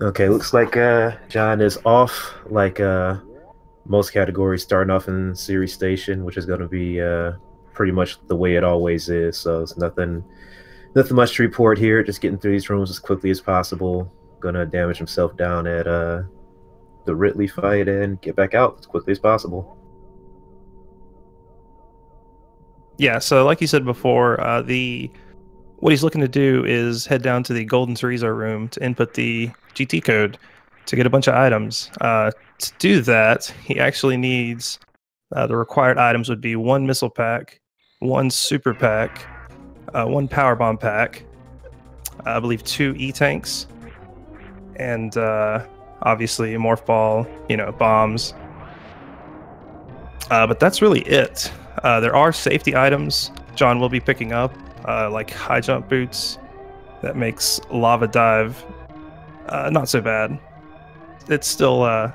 Okay, looks like John is off like most categories starting off in series station, which is going to be pretty much the way it always is. So it's nothing much to report here. Just getting through these rooms as quickly as possible. Gonna damage himself down at the Ridley fight and get back out as quickly as possible. Yeah, so like you said before, the what he's looking to do is head down to the Golden Chorizo room to input the GT code to get a bunch of items. To do that, he actually needs the required items would be one missile pack, one super pack, one power bomb pack, I believe two E tanks, and obviously a morph ball, bombs. But that's really it. There are safety items John will be picking up, like high jump boots that makes lava dive not so bad. It's still a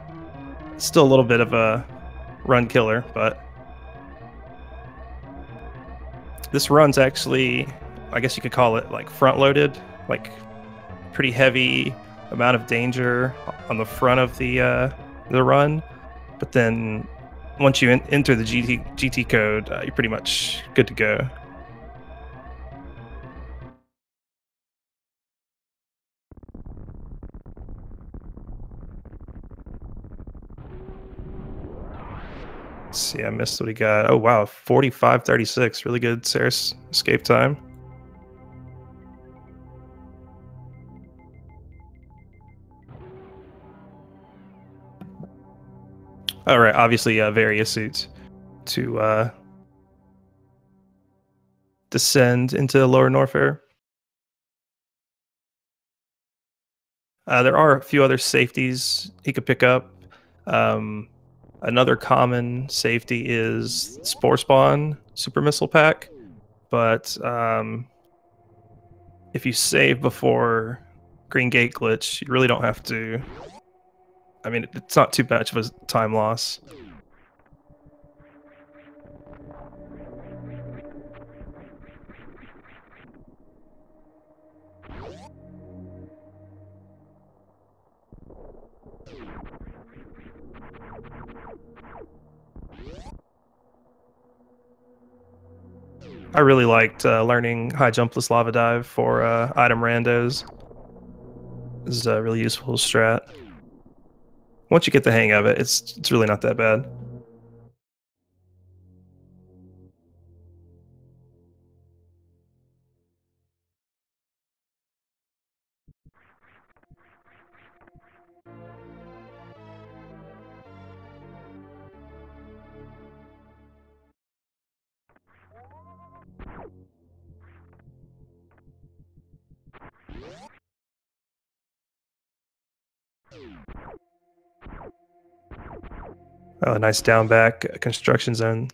little bit of a run killer, but this run's actually, I guess you could call it like front loaded, like pretty heavy amount of danger on the front of the run. But then once you enter the GT code, you're pretty much good to go. Let's see, I missed what he got. Oh wow, 45:36. Really good Ceres escape time. All right, obviously various suits to descend into lower Norfair. There are a few other safeties he could pick up. Um, Another common safety is Spore Spawn Super Missile Pack, but if you save before Green Gate glitch, you really don't have to. I mean, it's not too much of a time loss. I really liked learning high jumpless lava dive for item randos. This is a really useful strat. Once you get the hang of it, it's really not that bad. Oh, a nice down back construction zone.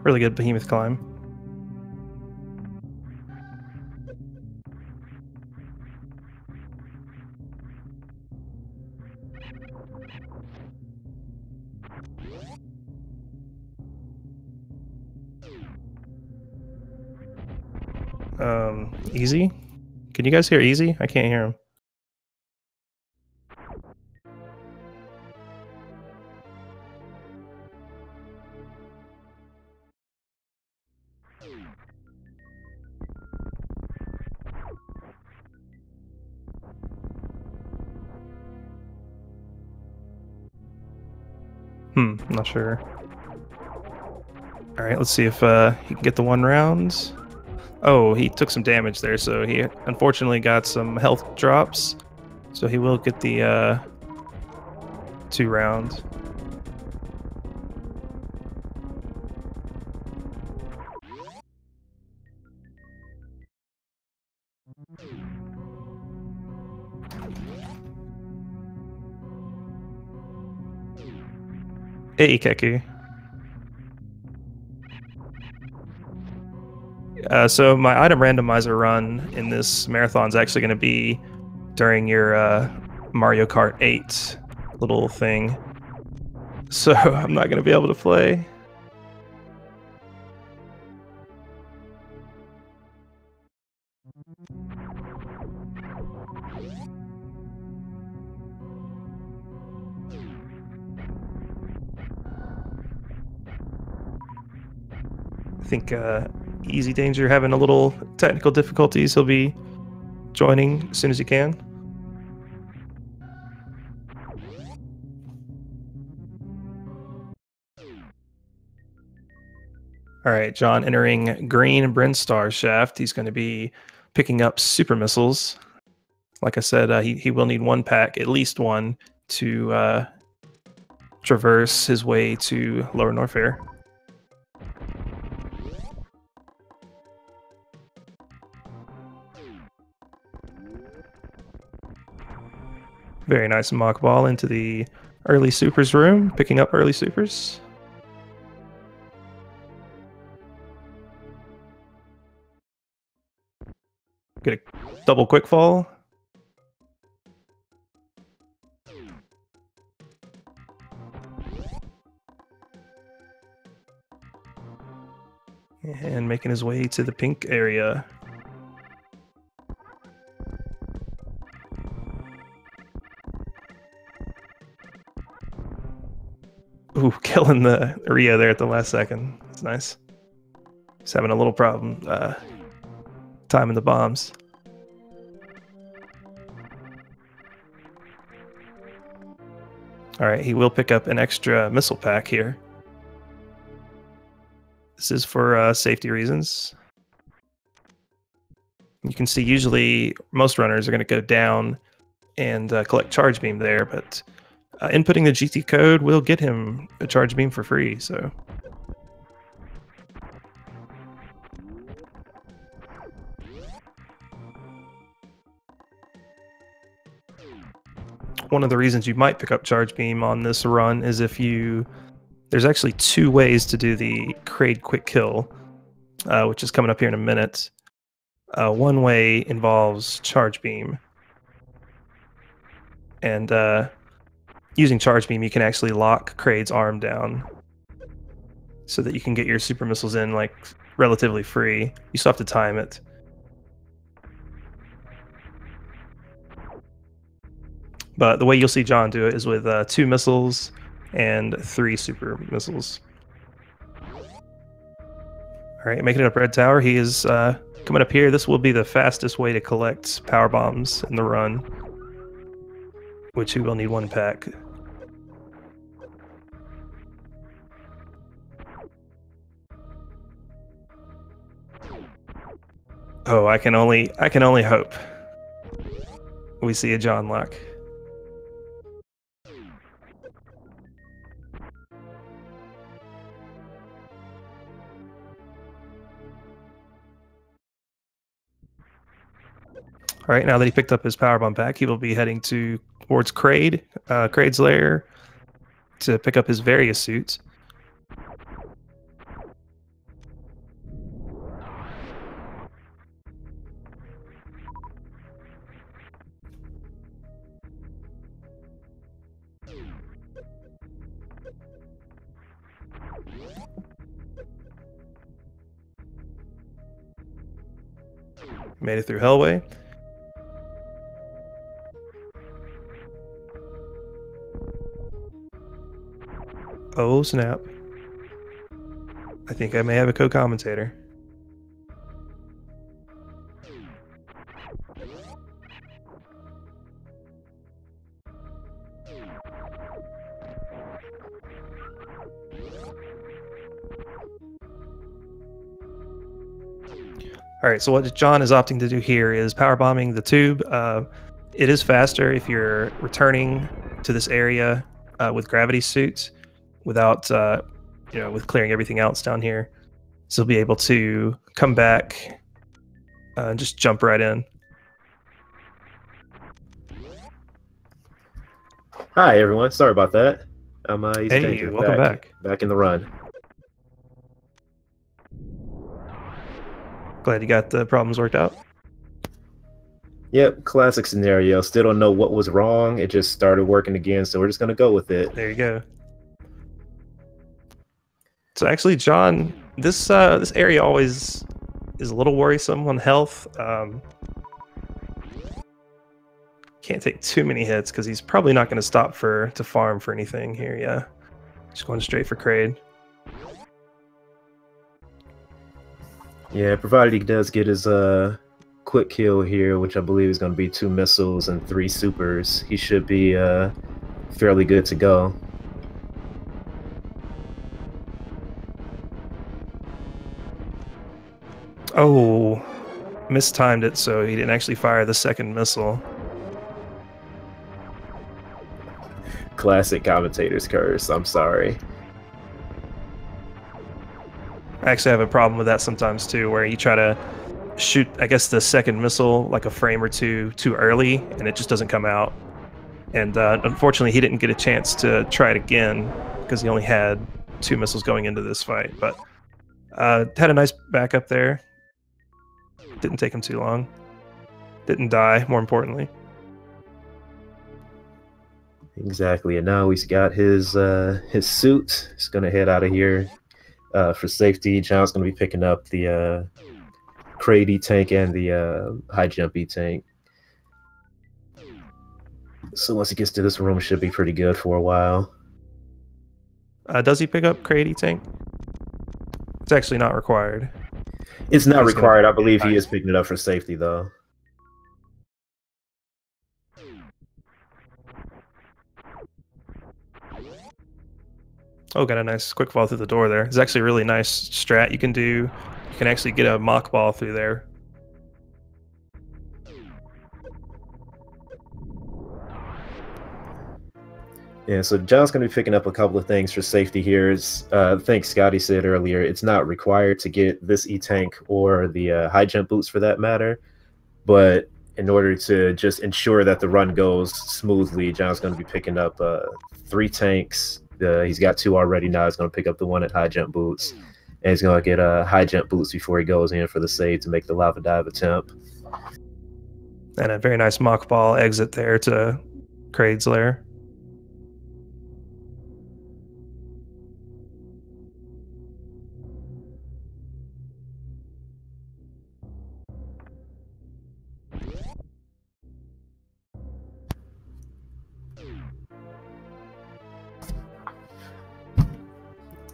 Really good behemoth climb. Easy. Can you guys hear Easy? I can't hear him. Not sure. All right, let's see if he can get the 1 round. Oh, he took some damage there, so he unfortunately got some health drops. So he will get the 2 round. Hey, Keku. So my item randomizer run in this marathon is actually going to be during your Mario Kart 8 little thing. So I'm not going to be able to play. I think Easy Danger having a little technical difficulties. He'll be joining as soon as he can. All right, John entering Green Brinstar Shaft. He's going to be picking up super missiles. Like I said, he will need 1 pack, at least 1, to traverse his way to Lower Norfair. Very nice mock ball into the early supers room, picking up early supers. Get a double quick fall. And making his way to the pink area. Ooh, killing the Rio there at the last second. That's nice. He's having a little problem timing the bombs. All right, he will pick up an extra missile pack here. This is for safety reasons. You can see usually most runners are going to go down and collect charge beam there, but inputting the GT code will get him a charge beam for free, so. One of the reasons you might pick up charge beam on this run is if there's actually 2 ways to do the Kraid quick kill, which is coming up here in a minute. One way involves charge beam, and using charge beam, you can actually lock Kraid's arm down so that you can get your super missiles in like relatively free. You still have to time it. But the way you'll see John do it is with 2 missiles and 3 super missiles. All right, making it up Red Tower. He is coming up here. This will be the fastest way to collect power bombs in the run, which he will need 1 pack. Oh, I can only hope we see a John lock. All right, now that he picked up his power bomb pack, he will be heading towards Kraid's lair, to pick up his various suits. Made it through Hellway. Oh, snap. I think I may have a co-commentator. All right, so what John is opting to do here is power bombing the tube. It is faster if you're returning to this area with gravity suits without, with clearing everything else down here. So you'll be able to come back and just jump right in. Hi, everyone. Sorry about that. I'm Easy Hey, Danger, welcome back. back in the run. Glad you got the problems worked out. Yep, classic scenario. Still don't know what was wrong. It just started working again, so we're just gonna go with it. There you go. So actually, John, this area always is a little worrisome on health. Can't take too many hits because he's probably not going to stop to farm for anything here. Yeah, just going straight for Kraid. Yeah, provided he does get his quick kill here, which I believe is going to be 2 missiles and 3 supers, he should be fairly good to go. Oh, mistimed it, so he didn't actually fire the second missile. Classic commentator's curse. I'm sorry. I actually have a problem with that sometimes too, where you try to shoot, I guess, the second missile like a frame or two too early, and it just doesn't come out. And unfortunately, he didn't get a chance to try it again because he only had 2 missiles going into this fight. But had a nice backup there. Didn't take him too long. Didn't die, more importantly. Exactly, and now he's got his suit. He's gonna head out of here for safety. John's gonna be picking up the Kraid E-tank and the high jump E-tank. So once he gets to this room, it should be pretty good for a while. Does he pick up Kraid E-tank? It's actually not required. It's not required. I believe he is picking it up for safety, though. Oh, got a nice quick fall through the door there. It's actually a really nice strat you can do. You can actually get a mock ball through there. Yeah, so John's going to be picking up a couple of things for safety here. I think Scotty said earlier, it's not required to get this E-tank or the high jump boots for that matter. But in order to just ensure that the run goes smoothly, John's going to be picking up 3 tanks. He's got 2 already. Now he's going to pick up the one at high jump boots. And he's going to get high jump boots before he goes in for the save to make the lava dive attempt. And a very nice mock ball exit there to Kraid's lair.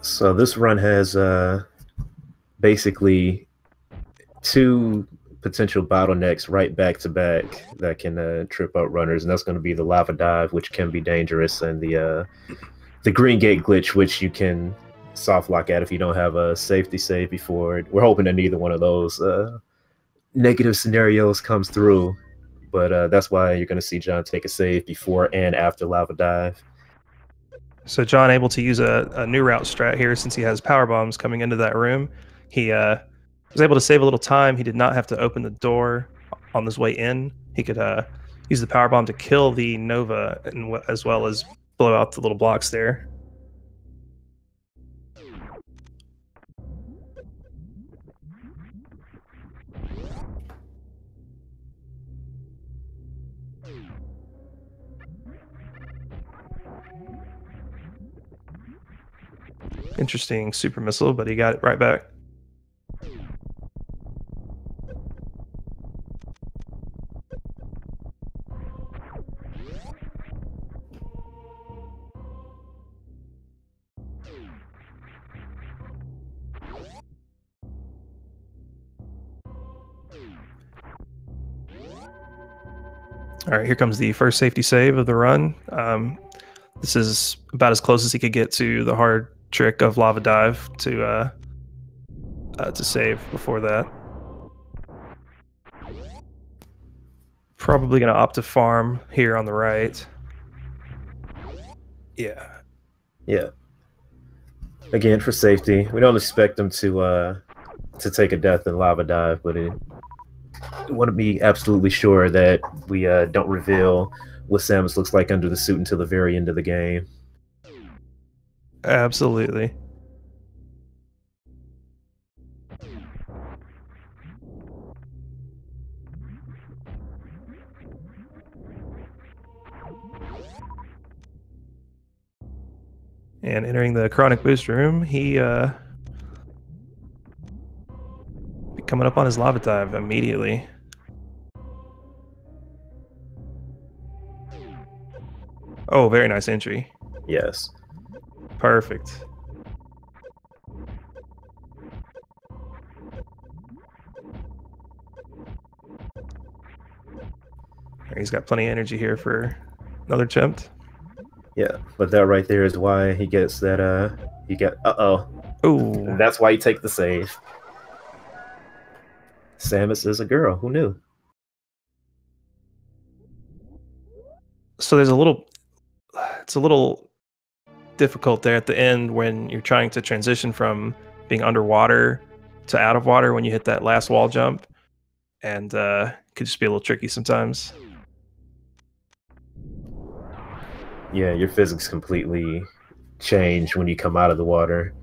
So this run has basically 2 potential bottlenecks right back to back that can trip up runners, and that's going to be the lava dive, which can be dangerous, and the green gate glitch, which you can soft lock at if you don't have a safety save before it. We're hoping that neither one of those negative scenarios comes through, but that's why you're going to see John take a save before and after lava dive. So John able to use a new route strat here since he has power bombs coming into that room. He was able to save a little time. He did not have to open the door on his way in. He could use the power bomb to kill the Nova and as well as blow out the little blocks there. Interesting super missile, but he got it right back. All right, here comes the first safety save of the run. This is about as close as he could get to the hard trick of lava dive to save before that. Probably going to opt to farm here on the right. Yeah. Yeah. Again, for safety, we don't expect them to take a death in lava dive, but it want to be absolutely sure that we don't reveal what Samus looks like under the suit until the very end of the game. Absolutely. And entering the chronic boost room, he coming up on his lava dive immediately. Oh, very nice entry. Yes. Perfect. He's got plenty of energy here for another chimp. Yeah, but that right there is why he gets that. He got. Oh, that's why you take the save. Samus is a girl. Who knew? So there's a little. It's a little difficult there at the end when you're trying to transition from being underwater to out of water when you hit that last wall jump, and it could just be a little tricky sometimes. Yeah, your physics completely change when you come out of the water.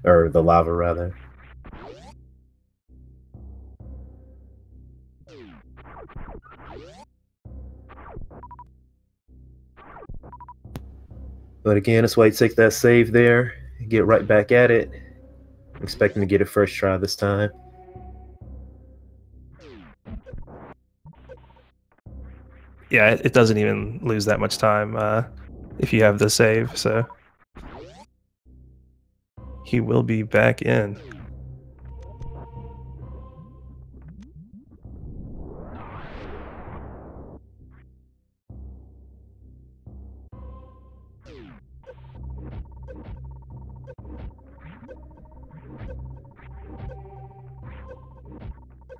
Or the lava, rather. But again, that's why you take that save there, get right back at it. Expecting to get it first try this time. Yeah, it doesn't even lose that much time if you have the save, so he will be back in.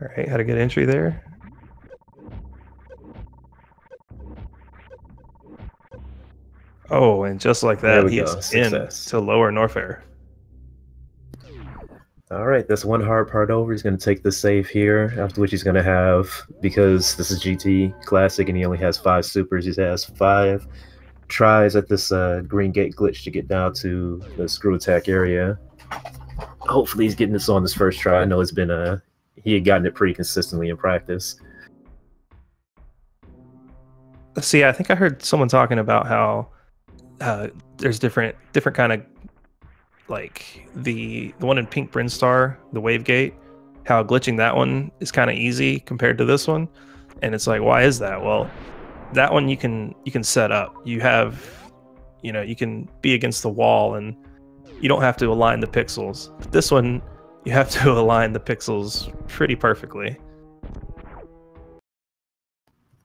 All right, had a good entry there. Oh, and just like that, he's in to lower Norfair. All right, that's one hard part over. He's going to take the save here, after which he's going to have, because this is GT Classic and he only has 5 supers, he has 5 tries at this green gate glitch to get down to the screw attack area. Hopefully he's getting this on his first try. I know it's been he had gotten it pretty consistently in practice. See, I think I heard someone talking about how there's different kind of, like the one in Pink Brinstar, the wave gate, how glitching that one is kind of easy compared to this one, and it's like, why is that? Well, that one you can set up. You have, you can be against the wall and you don't have to align the pixels. But this one, you have to align the pixels pretty perfectly.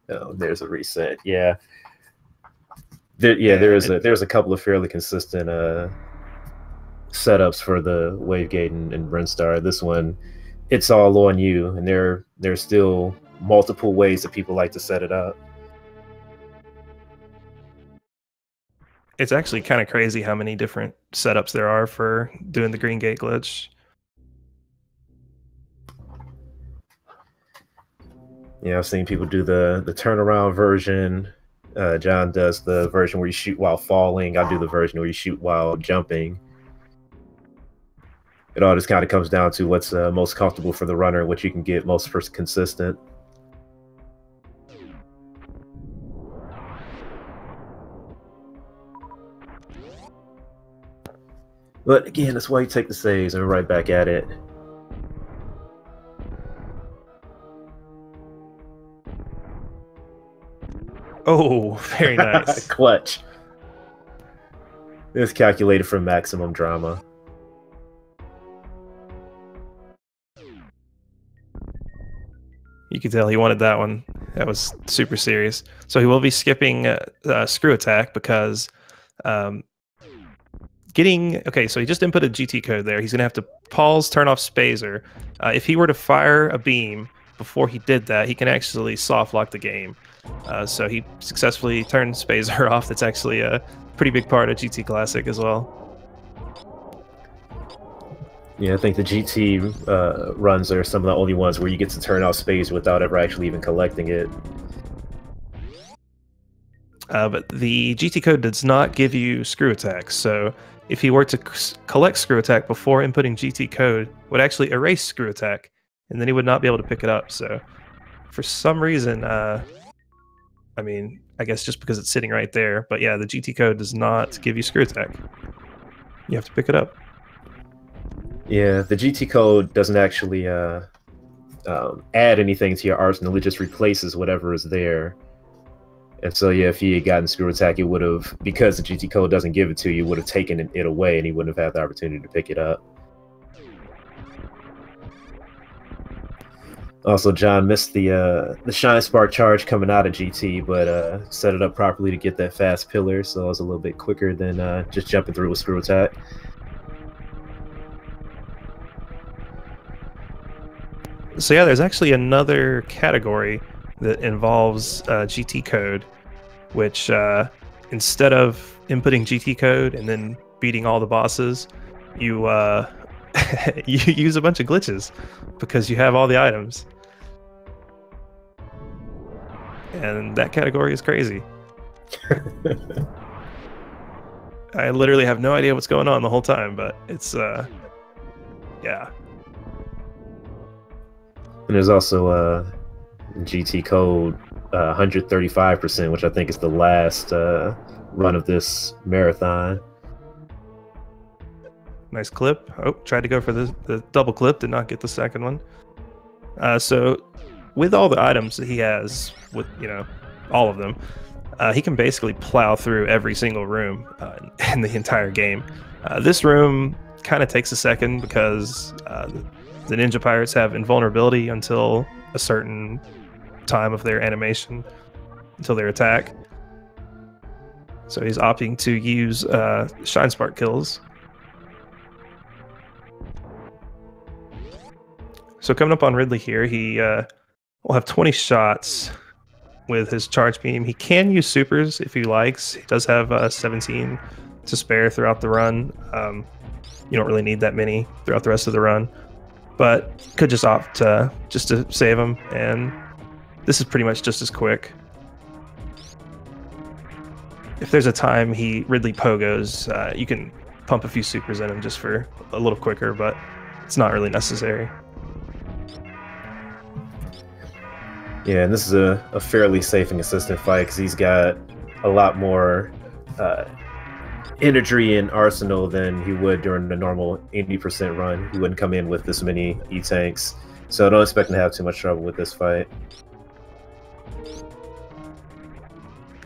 Oh, there's a reset. Yeah. There's a couple of fairly consistent setups for the Wavegate and Brinstar. This one, it's all on you, and there's still multiple ways that people like to set it up. It's actually kind of crazy how many different setups there are for doing the green gate glitch. Yeah, I've seen people do the turnaround version. John does the version where you shoot while falling. I do the version where you shoot while jumping. It all just kind of comes down to what's most comfortable for the runner, what you can get most consistent. But again, that's why you take the saves and we're right back at it. Oh, very nice. Clutch. It's calculated for maximum drama. You could tell he wanted that one. That was super serious. So he will be skipping screw attack because so he just inputted GT code there. He's going to have to pause, turn off Spazer. If he were to fire a beam, before he did that, he can actually soft lock the game. So he successfully turned Spazer off. That's actually a pretty big part of GT Classic as well. Yeah, I think the GT runs are some of the only ones where you get to turn off Spazer without ever actually even collecting it. But the GT code does not give you screw attacks, so if he were to collect screw attack before inputting GT code, it would actually erase screw attack, and then he would not be able to pick it up. So for some reason, I mean, I guess just because it's sitting right there, but yeah, the GT code does not give you screw attack. You have to pick it up. Yeah, the GT code doesn't actually add anything to your arsenal. It just replaces whatever is there. And so, yeah, if he had gotten screw attack, it would have, because the GT code doesn't give it to you, would have taken it away, and he wouldn't have had the opportunity to pick it up. Also, John missed the Shine Spark charge coming out of GT, but set it up properly to get that fast pillar, so it was a little bit quicker than just jumping through with screw attack. So yeah, there's actually another category that involves GT code, which instead of inputting GT code and then beating all the bosses, you you use a bunch of glitches because you have all the items. And that category is crazy. I literally have no idea what's going on the whole time, but it's yeah. And there's also GT code 135%, which I think is the last run of this marathon. Nice clip. Oh, tried to go for the double clip, did not get the second one. So with all the items that he has, with, you know, all of them, he can basically plow through every single room in the entire game. This room kind of takes a second because the Ninja Pirates have invulnerability until a certain time of their animation, until their attack. So he's opting to use Shine Spark kills. So coming up on Ridley here, he will have 20 shots with his charge beam. He can use supers if he likes. He does have 17 to spare throughout the run. You don't really need that many throughout the rest of the run, but could just opt just to save him, and this is pretty much just as quick. If there's a time Ridley pogos, you can pump a few supers in him just for a little quicker, but it's not really necessary. Yeah, and this is a fairly safe and consistent fight because he's got a lot more energy and arsenal than he would during the normal 80% run. He wouldn't come in with this many E-tanks, so I don't expect him to have too much trouble with this fight.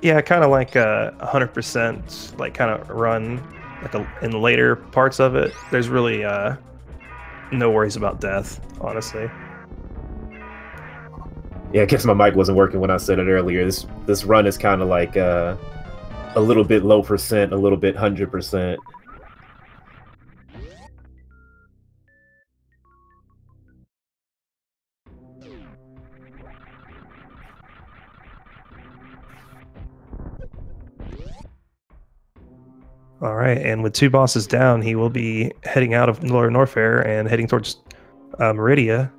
Yeah, kind of like a 100% like kind of run, like in the later parts of it. There's really no worries about death, honestly. Yeah, I guess my mic wasn't working when I said it earlier. This run is kind of like a little bit low percent, a little bit 100%. All right, and with 2 bosses down, he will be heading out of Lower Norfair and heading towards Meridia.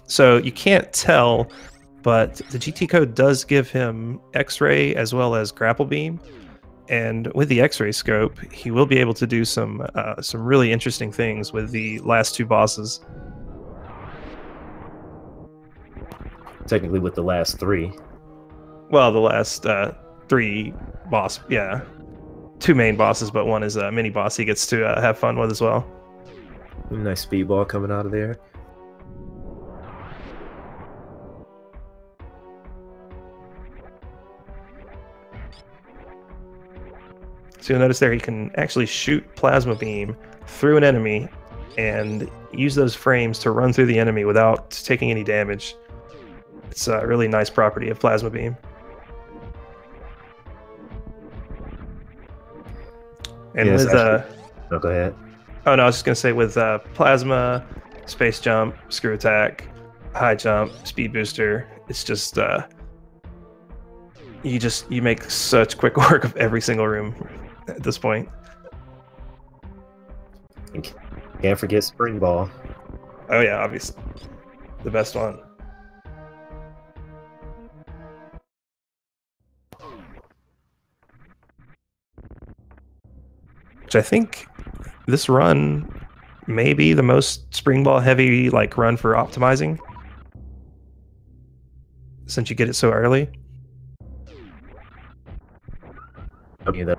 So you can't tell, but the GT code does give him X-ray as well as grapple beam, and with the X-ray scope, he will be able to do some really interesting things with the last 2 bosses. Technically, with the last 3. Well, the last 3 boss, yeah, 2 main bosses, but one is a mini boss he gets to have fun with as well. Nice speedball coming out of there. So you'll notice there he can actually shoot plasma beam through an enemy and use those frames to run through the enemy without taking any damage. It's a really nice property of plasma beam. And yes, with oh, go ahead. Oh no, I was just gonna say with plasma, space jump, screw attack, high jump, speed booster. It's just you make such quick work of every single room at this point. And can't forget spring ball. Oh yeah, obviously the best one. Which I think this run may be the most spring ball heavy like run for optimizing, since you get it so early. Okay, that.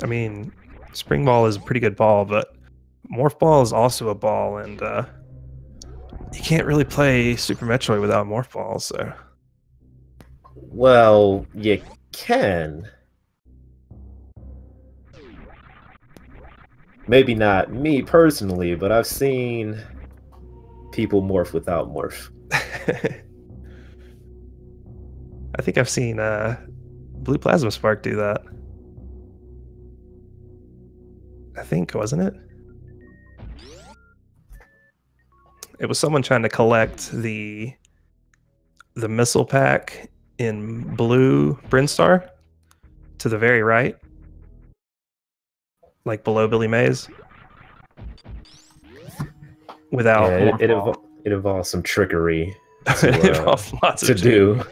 I mean, spring ball is a pretty good ball, but morph ball is also a ball, and you can't really play Super Metroid without morph balls. So, Well, you can. Maybe not me personally, but I've seen people morph without morph. I think I've seen Blue Plasma Spark do that. I think, wasn't it? It was someone trying to collect the missile pack in blue Brinstar to the very right, like below Billy Mays. Without Yeah, it involves some trickery it involves lots to of do.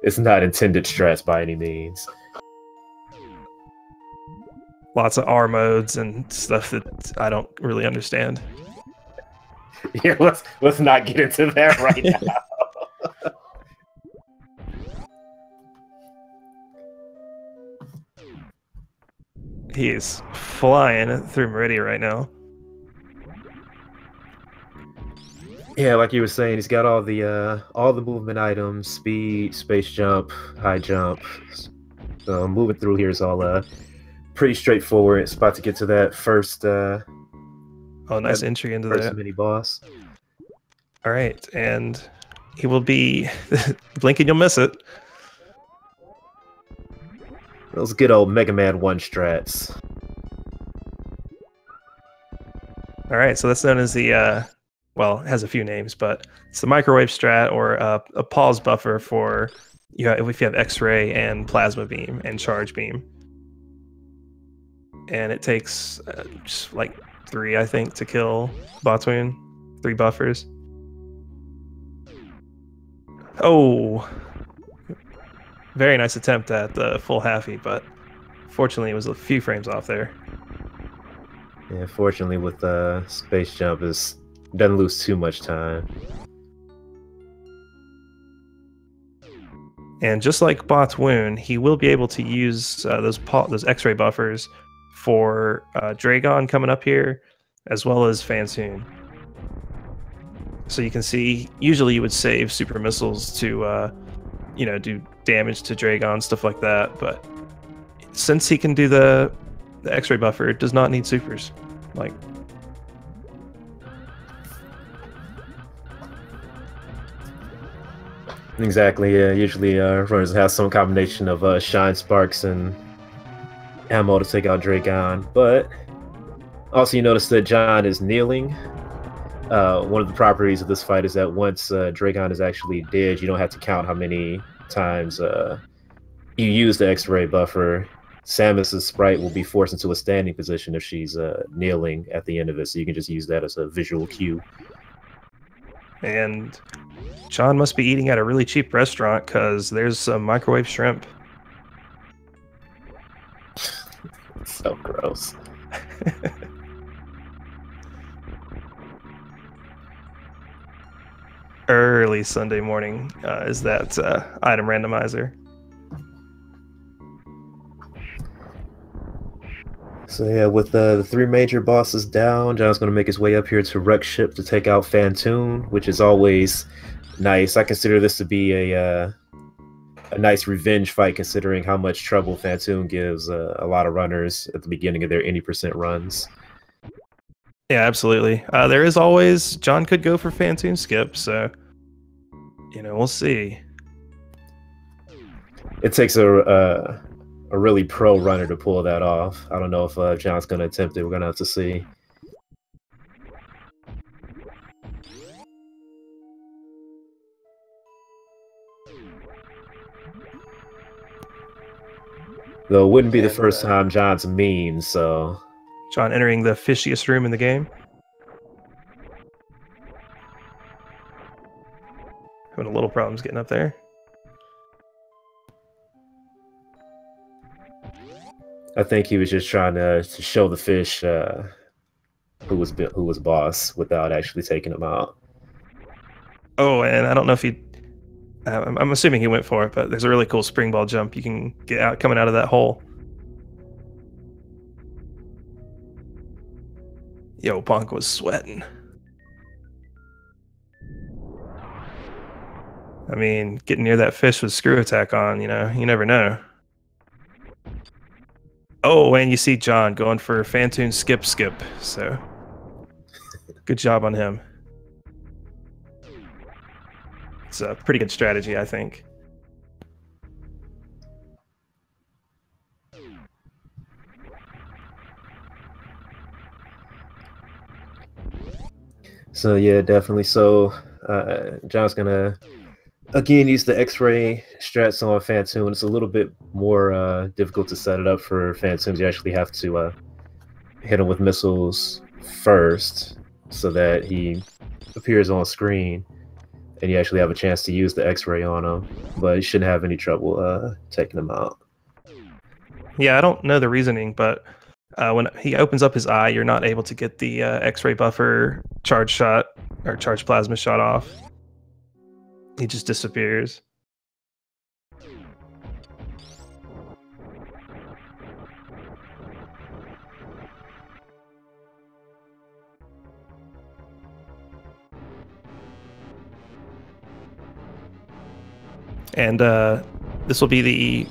It's not intended strats by any means. Lots of R modes and stuff that I don't really understand. Yeah, let's not get into that right now. He's flying through Meridia right now. Yeah, like you were saying, he's got all the movement items: speed, space jump, high jump. So moving through here is all pretty straightforward. It's about to get to that first nice entry into first the mini boss. All right, and he will be blink and you'll miss it. Those good old Mega Man 1 strats. All right, so that's known as the well, it has a few names, but it's the microwave strat, or a pause buffer for if you have X-ray and plasma beam and charge beam. And it takes just like 3, I think, to kill Botwin. 3 buffers. Oh, very nice attempt at the full halfie, but fortunately it was a few frames off there. Yeah, fortunately with space jump doesn't lose too much time. And just like Botwoon, he will be able to use those X-ray buffers for Dragon coming up here, as well as Fantoon. So you can see, usually you would save super missiles to, do damage to Dragon, stuff like that. But since he can do the X-ray buffer, it does not need supers. Like, exactly. Yeah, usually runners have some combination of shine sparks and ammo to take out Dragon. But also, you notice that John is kneeling. One of the properties of this fight is that once Dragon is actually dead, you don't have to count how many times you use the X-ray buffer. Samus's sprite will be forced into a standing position if she's kneeling at the end of it, so you can just use that as a visual cue. And John must be eating at a really cheap restaurant, because there's some microwave shrimp. So gross. Early Sunday morning is that item randomizer. So yeah, with the 3 major bosses down, John's going to make his way up here to Wreck Ship to take out Fantoon, which is always nice. I consider this to be a nice revenge fight, considering how much trouble Fantoon gives a lot of runners at the beginning of their any % runs. Yeah, absolutely. There is always, John could go for Fantoon skip, so we'll see. It takes a a really pro runner to pull that off. I don't know if John's going to attempt it. We're going to have to see. Though it wouldn't be the first time John's mean, so... John entering the fishiest room in the game. Having a little problems getting up there. I think he was just trying to show the fish who was boss without actually taking him out. Oh, and I don't know if he... I'm assuming he went for it, but there's a really cool spring ball jump you can get out coming out of that hole. Yo, Punk was sweating. I mean, getting near that fish with screw attack on, you know, you never know. Oh, and you see John going for Fantoon skip. So, good job on him. It's a pretty good strategy, I think. So yeah, definitely. So John's gonna again use the X-ray strats on Fantoon. It's a little bit more difficult to set it up for Fantoon. You actually have to hit him with missiles first, so that he appears on screen, and you actually have a chance to use the X-ray on him. But you shouldn't have any trouble taking him out. Yeah, I don't know the reasoning, but when he opens up his eye, you're not able to get the X-ray buffer charge shot or charge plasma shot off. He just disappears. And this will be the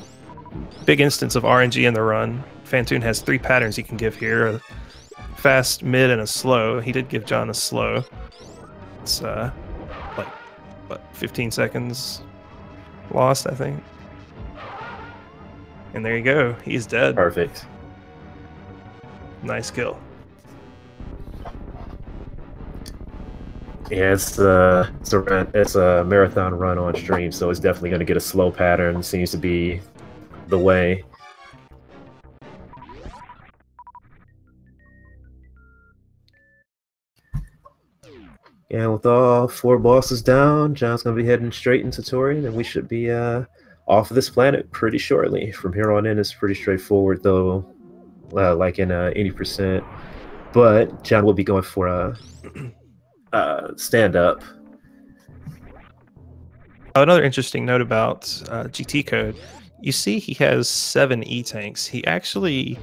big instance of RNG in the run. Fantoon has 3 patterns he can give here: a fast, mid, and a slow. He did give John a slow. It's like, what, 15 seconds lost, I think. And there you go. He's dead. Perfect. Nice kill. Yeah, it's a marathon run on stream, so it's definitely going to get a slow pattern. Seems to be the way. Yeah, with all 4 bosses down, John's going to be heading straight into Torian, and we should be off of this planet pretty shortly. From here on in, it's pretty straightforward, though, like in 80%. But John will be going for a stand-up. Another interesting note about GT code, you see he has 7 E-tanks. He actually,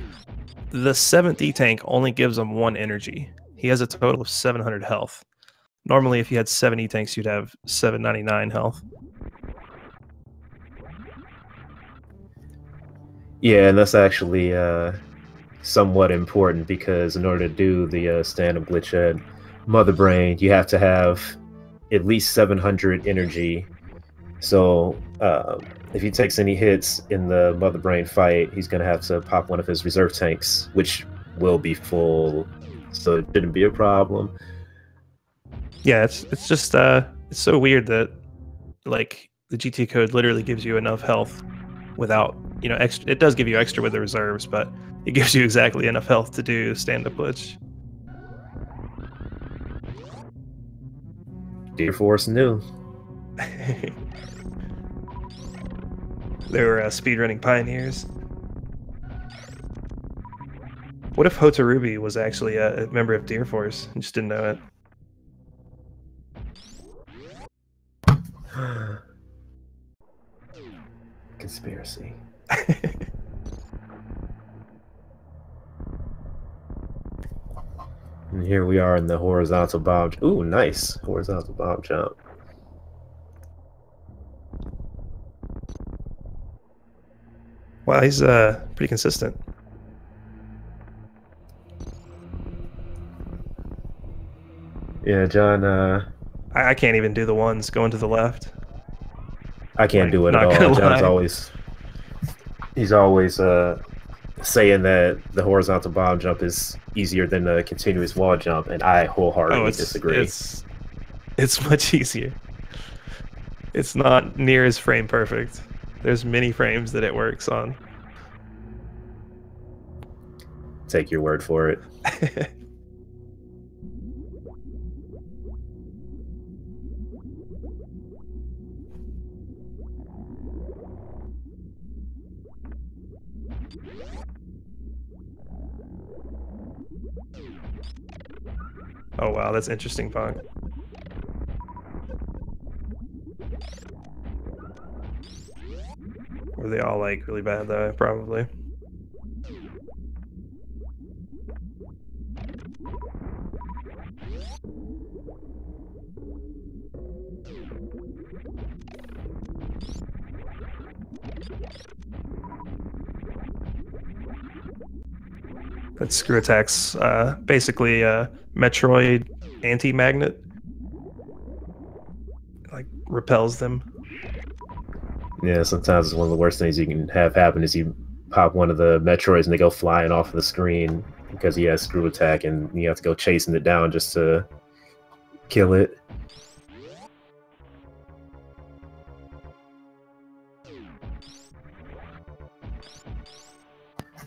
the 7th E-tank only gives him 1 energy. He has a total of 700 health. Normally, if you had 7 E-tanks, you'd have 799 health. Yeah, and that's actually somewhat important, because in order to do the stand-up glitch at Mother Brain, you have to have at least 700 energy. So if he takes any hits in the Mother Brain fight, he's going to have to pop one of his reserve tanks, which will be full, so it shouldn't be a problem. Yeah, it's just it's so weird that, like, the GT code literally gives you enough health without, you know, extra. It does give you extra with the reserves, but it gives you exactly enough health to do stand-up glitch. Dear Force knew. They were speedrunning pioneers. What if Hotarubi was actually a member of Deer Force and just didn't know it? Conspiracy. And here we are in the horizontal bomb. Ooh, nice horizontal bomb jump. Wow, he's pretty consistent. Yeah, John. I can't even do the ones going to the left. I can't do it at all. John's always He's always saying that the horizontal bomb jump is easier than the continuous wall jump, and I Oh, wholeheartedly disagree. it's much easier. It's not near as frame perfect. There's many frames that it works on. Take your word for it. Oh wow, that's interesting, Pong. Were they all like really bad though? Probably. That screw attack's basically Metroid anti-magnet. Like repels them. Yeah, sometimes it's one of the worst things you can have happen is you pop one of the Metroids and they go flying off of the screen because he has screw attack and you have to go chasing it down just to kill it.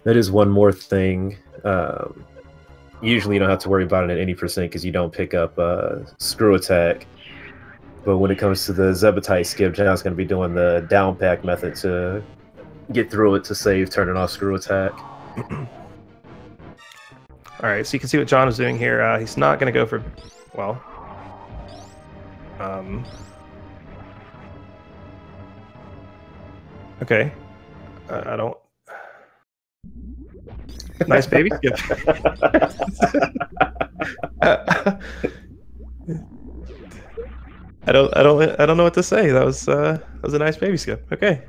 That is one more thing. Usually you don't have to worry about it at any percent because you don't pick up screw attack. But when it comes to the Zebetite skip, John's going to be doing the down pack method to get through it to save turning off screw attack. All right, so you can see what John is doing here. He's not going to go for, well, okay. I don't. Nice baby skip. I don't know what to say. That was a nice baby skip. Okay.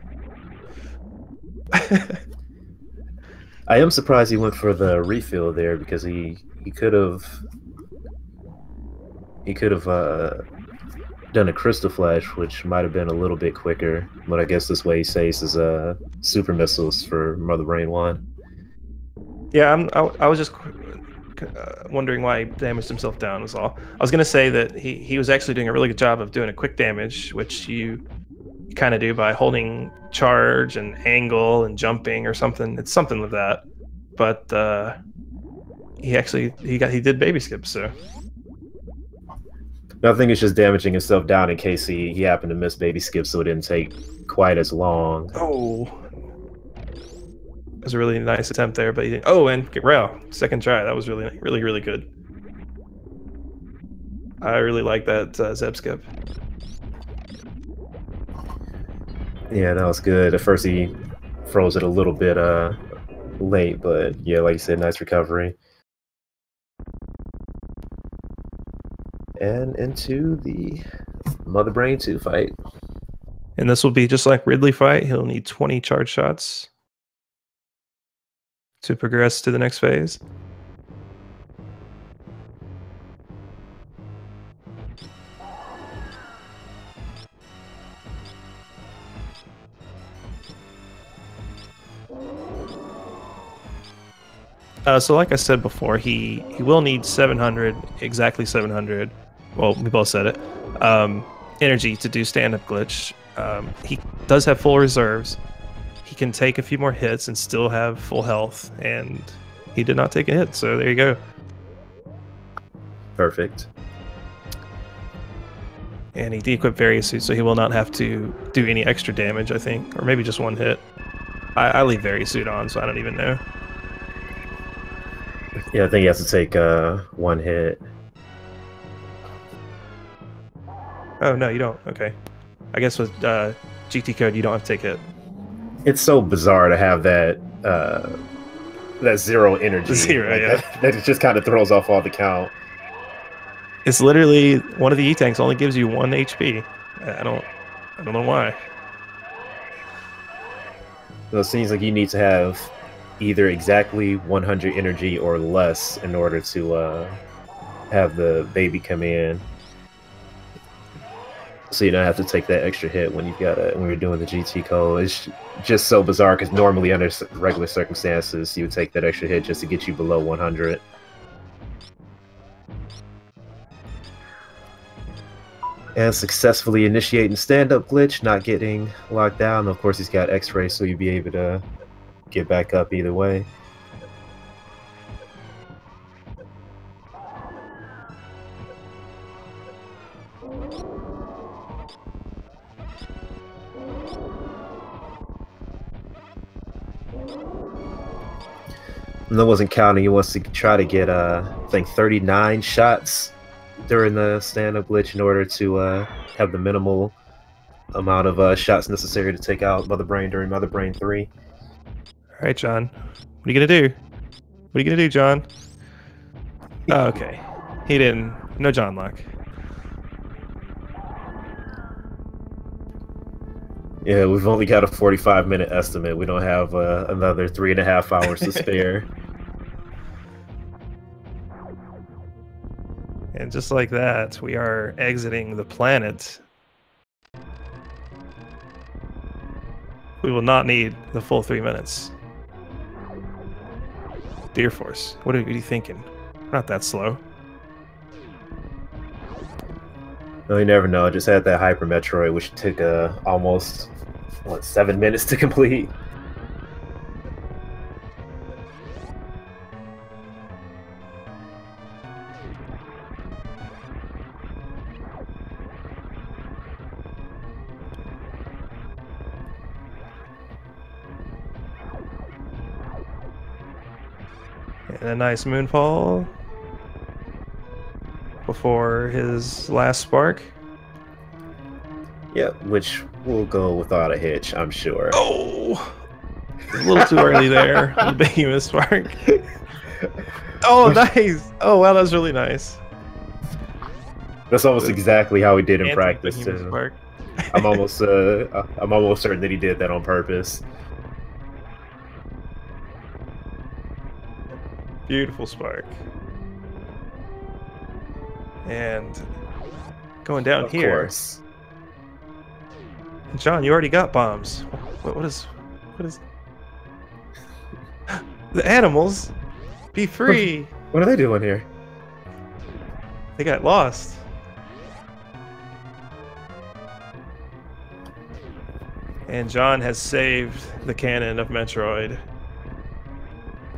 I am surprised he went for the refill there because he could have done a crystal flash, which might have been a little bit quicker. But I guess this way he saves his super missiles for Mother Brain 1. Yeah, I was just wondering why he damaged himself down was all. I was going to say that he was actually doing a really good job of doing a quick damage, which you kind of do by holding charge and angle and jumping or something. It's something like that. But he did baby skip, so. I think it's just damaging himself down in case he happened to miss baby skip, so it didn't take quite as long. Oh. It was a really nice attempt there, but he didn't. Oh, and wow, second try. That was really, really, really good. I really like that Zeb skip. Yeah, that was good. At first he froze it a little bit late, but yeah, like you said, nice recovery. And into the Mother Brain 2 fight. And this will be just like Ridley fight. He'll need 20 charge shots to progress to the next phase. So like I said before, he will need 700, exactly 700. Well, we both said it. Energy to do stand-up glitch. He does have full reserves. He can take a few more hits and still have full health, and he did not take a hit, so there you go. Perfect. And he de-equipped various suits, so he will not have to do any extra damage, I think, or maybe just one hit. I leave various suit on, so I don't even know. Yeah, I think he has to take one hit. Oh, no, you don't. Okay. I guess with GT code, you don't have to take hit. It's so bizarre to have that that zero energy. Zero, like yeah. that it just kind of throws off all the count. It's literally one of the E-tanks only gives you 1 HP. I don't know why. So it seems like you need to have either exactly 100 energy or less in order to have the baby come in. so you don't have to take that extra hit when when you're doing the GT code. It's just so bizarre because normally under regular circumstances you would take that extra hit just to get you below 100. And successfully initiating stand-up glitch, not getting locked down. Of course, he's got X-ray, so you'll be able to get back up either way. And that wasn't counting. He wants to try to get, I think, 39 shots during the stand-up glitch in order to have the minimal amount of shots necessary to take out Mother Brain during Mother Brain 3. All right, John. What are you gonna do? What are you gonna do, John? Oh, okay. He didn't. No John luck. Yeah, we've only got a 45-minute estimate. We don't have another 3.5 hours to spare. And just like that, we are exiting the planet. We will not need the full 3 minutes. Deer Force, what are you thinking? Not that slow. No, you never know. I just had that Hyper Metroid, which took almost, 7 minutes to complete. And a nice moonfall before his last spark. Yeah, which will go without a hitch, I'm sure. Oh! A little too early there. The behemoth spark. Oh, nice! Oh, wow, that was really nice. That's almost exactly how he did in practice, too. Spark. I'm almost certain that he did that on purpose. Beautiful spark. And going down here. Of course. John, you already got bombs. What is the animals? Be free. What are they doing here? They got lost. And John has saved the canon of Metroid.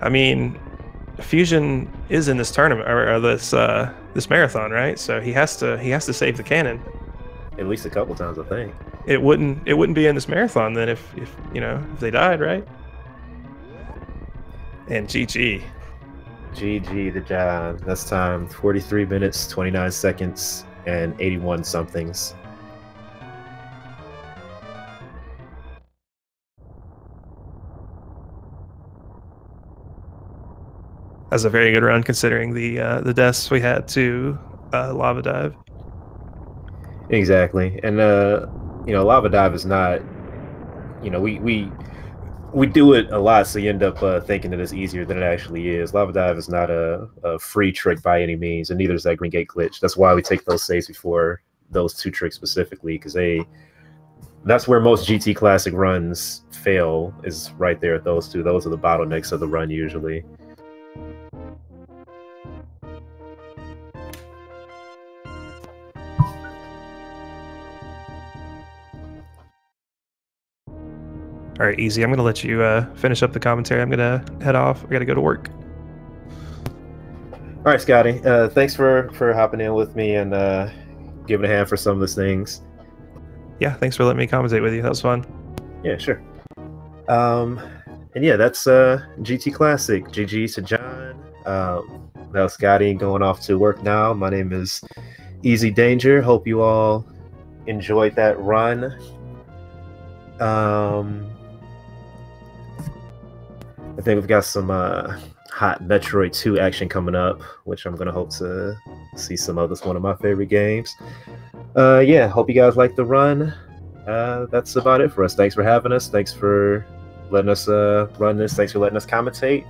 I mean, Fusion is in this tournament or this marathon, right? So he has to save the canon. At least a couple times, I think. It wouldn't be in this marathon then if if they died, right? And GG. GG to John. That's time 43 minutes, 29 seconds, and 81 somethings. That's a very good run considering the deaths we had to Lava Dive. Exactly, and Lava Dive is not, we do it a lot, so you end up thinking that it's easier than it actually is. Lava Dive is not a free trick by any means, and neither is that Green Gate glitch. That's why we take those saves before those two tricks specifically, because that's where most GT Classic runs fail, is right there at those two. Those are the bottlenecks of the run usually. All right, easy. I'm going to let you finish up the commentary. I'm going to head off. I got to go to work. All right, Scotty. Thanks for hopping in with me and giving a hand for some of these things. Yeah, thanks for letting me commentate with you. That was fun. Yeah, sure. And yeah, that's GT Classic. GG to John. That was Scotty going off to work now. My name is Easy Danger. Hope you all enjoyed that run. I think we've got some hot Metroid 2 action coming up, which I'm gonna hope to see some of. It's one of my favorite games. Yeah, hope you guys like the run. That's about it for us. Thanks for having us. Thanks for letting us run this. Thanks for letting us commentate.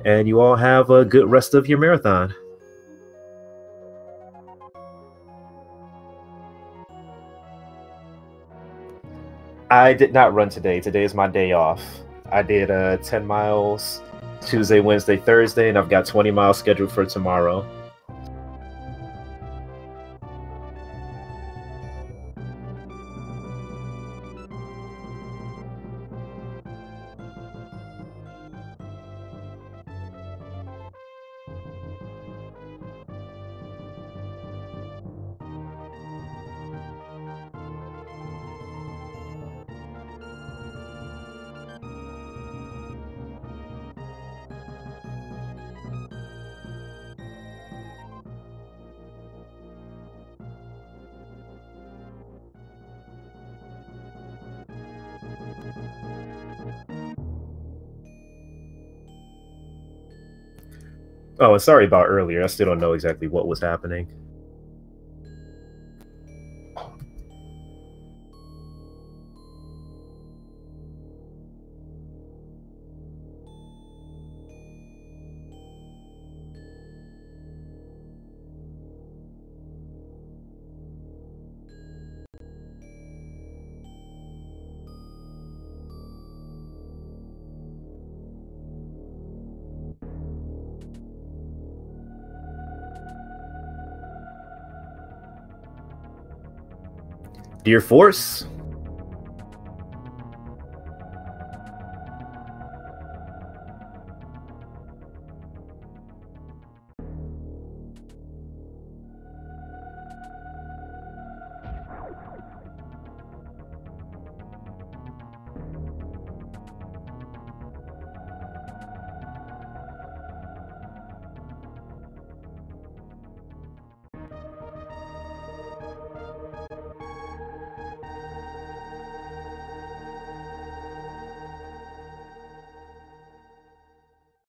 And you all have a good rest of your marathon. I did not run today. Today is my day off. I did 10 miles Tuesday, Wednesday, Thursday, and I've got 20 miles scheduled for tomorrow. Oh, and sorry about earlier. I still don't know exactly what was happening. Dear Force,